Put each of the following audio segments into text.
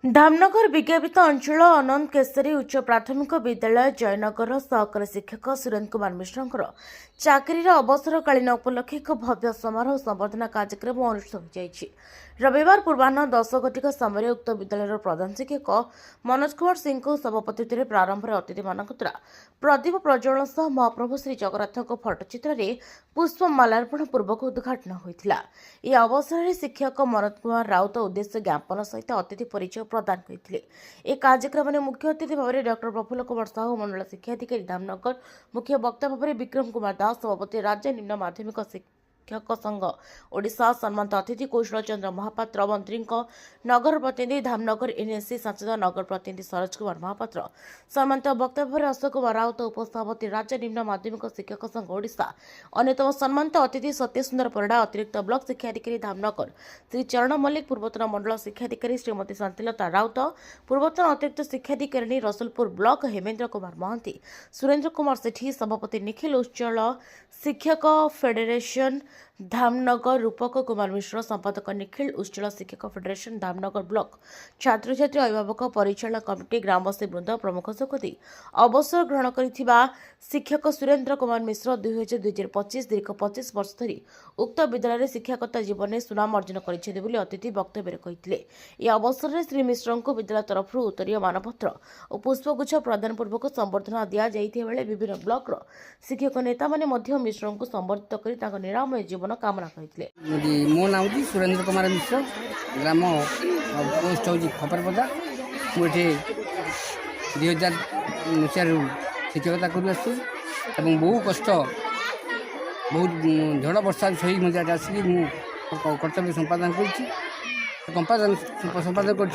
धामनगर विज्ञापित अंचल अनंत केसरी उच्च प्राथमिक विद्यालय जयनगर सहकारी शिक्षक सुरेन्द्र कुमार मिश्र चाकरी अवसरकालीन उपलक्षे एक भव्य समारोह संबर्धना कार्यक्रम अनुष्ठित हो रविवार पूर्वाह्न 10 घटिका समय उक्त विद्यालय प्रधान शिक्षक मनोज कुमार सिंह सभापति प्रारंभ में अतिथि मान द्वारा प्रदीप प्रज्वलन सह महाप्रभु श्री जगन्नाथ फटोचित्र में पुष्प माल्यार्पण पूर्वक उद्घाटन होता। यह अवसर में शिक्षक मनोज कुमार राउत उद्देश्य ज्ञापन सहित अतिथि परिचय प्रदान करते। एक कार्यक्रम में मुख्य अतिथि भाव में डॉक्टर प्रफुल्ल कुमार साहू मंडल शिक्षा अधिकारी धामनगर मुख्य वक्ता भाव में विक्रम कुमार दास सभापति राज्य निम्न माध्यमिक शिक्षक संघ ओडिशा सम्मानित अतिथि कौशल चंद्र महापात्र मंत्री नगर प्रतिनिधि धामनगर एनएससी सांसद नगर प्रतिनिधि सरोज कुमार महापात्र सम्मानित वक्ता भाव में अशोक कुमार राउत उपसभापति राज्य निम्न माध्यमिक शिक्षक संघ ओडिशा अन्यतम सम्मानित अतिथि सत्य सुंदर परिडा अतिरिक्त ब्लॉक शिक्षा अधिकारी धामनगर श्री चरण मल्लिक पूर्वतन मंडल शिक्षा अधिकारी श्रीमती शांतिलता राउत पूर्वतन अतिरिक्त शिक्षाधिकारी रसुलपुर ब्लॉक हेमेन्द्र कुमार महांती सुरेन्द्र कुमार सेठी सभापति निखिल उच्चल शिक्षक फेडरेशन धामनगर रूपक कुमार मिश्र संपादक निखिल उच्चल शिक्षक फेडरेशन धामनगर ब्लॉक छात्र छात्री अभिभावक परिचालना कमिटी ग्रामवासी वृंद प्रमुख जोगदी अवसर ग्रहण करथिबा शिक्षक सुरेन्द्र कुमार मिश्र 2025 दीर्घ 25 वर्ष धरी उक्त विद्यालय शिक्षाकता जीवन में सुनाम अर्जन करछे बोली अतिथि वक्तव्य कहिथिले। यह अवसर में श्री मिश्र को विद्यालय तरफ उत्तरीय मानपत्र और पुष्पगुच्छ प्रदान पूर्वक संबर्धना दिया जाइथिबा बेले विभिन्न ब्लॉक शिक्षक नेता माने मध्य मिश्र को संबर्धित करी ताको निरामय जीवन कामना करथिले। मो नाम जी सुरेन्द्र कुमार मिश्र ग्राम पोस्ट हूँ खपरपदा मुझे 2000 मसीह शिक्षकता कर बहु कष्ट बहुत झड़ वर्षा सही मजा आसिक कर्तव्य संपादन संपादन कर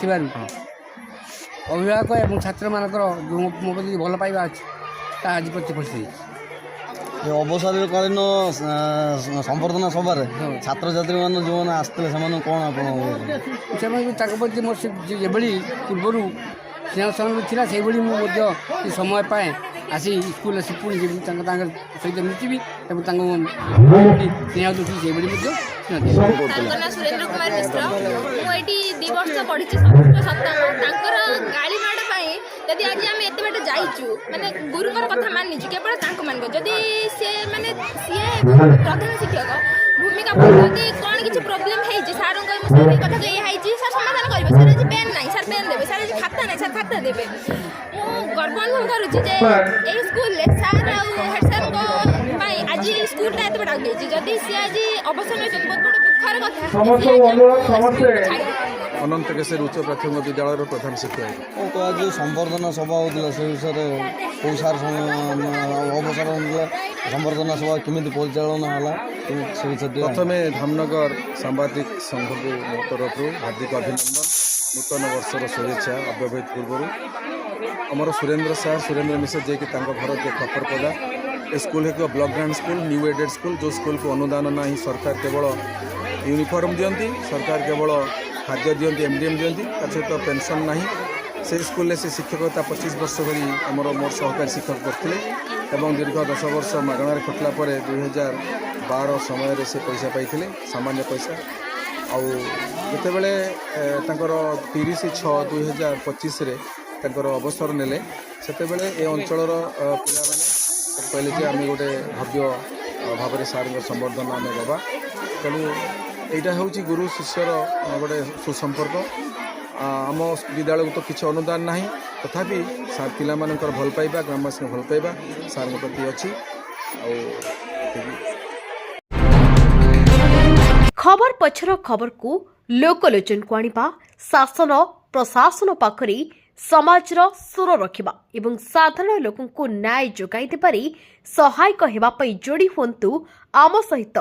अभिभावक और छात्र मान जो मो प्रति भल पाइबा अच्छे आज प्रति अवसरकालीन संबर्धना सभार छात्र छात्री मैंने जो मैंने आसते कौन प्रति मोर जो पूर्वर स्नेह था से समय पाए आसी स्कूल आसी पुणी सहित मिटिबी स्नेह दूसरी से सुरेन्द्र कुमार मिश्र मुझे 2 वर्ष पढ़ी सप्तम गाड़ी माड़ जदि आज आम एत बाट जाइचु माने गुरुकर कथा मानिचु केवल मान जदि से माने सी प्रधान शिक्षक भूमिका जदि कौन किसी प्रोब्लेम है सार कथा ये सर समाधान करेंगे सर आज पेन ना सर पेन देवे सर आज खाता ना सर खाता देवे गर्व अनुभव करुच्ची स्कूल सार हेड सर आज स्कूल एत बाट आगे जदि सी आज अवसर बहुत बड़ दुखर कथा अनंत केसरी उच्च प्राथमिक विद्यालय प्रधान शिक्षक आज संबर्धना सभा होता से विषय कौ सार अवसर संबर्धना सभा केमी परिचालना है प्रथम धामनगर सांबादिक संघ को मो तरफ हार्दिक अभिनंदन नूतन वर्षर शुभेच्छा अव्यवहित पूर्व आमर सुरेन्द्र मिश्र जे कि घर जो खपरपदा ए स्कूल एक block grand school new aided school जो स्कूल को अनुदान ना सरकार केवल यूनिफॉर्म दियंती सरकार केवल खाद्य दियंती एमडीएम दियंती सहित पेंशन ना से स्कूल से शिक्षकता 25 वर्ष धरी आमर मोर सहकारी शिक्षक करते दीर्घ 10 वर्ष मागणार खटला 2012 समय से पैसा पाई सामान्य पैसा आते 30/6/2025 अवसर नेले से ए अंचल कहले जे आम गोटे भव्य भाव में सार संबर्धना आम दबा तेणु यहाँ हूँ गुरु शिष्यर गोटे सुसंपर्क आम विद्यालय को तो किसी अनुदान ना तथापि सार पिला भल पाइबा ग्रामवासी भल पाइबा सार प्रति अच्छी खबर पछर खबर को लोकलोचन को आनिबा शासन प्रशासन पाखरे समाजर सुर रखिबा एवं साधारण लोकंकु न्याय जोगाई देबारे सहायक हेबा पई जोड़ी हुंतु आम सहित।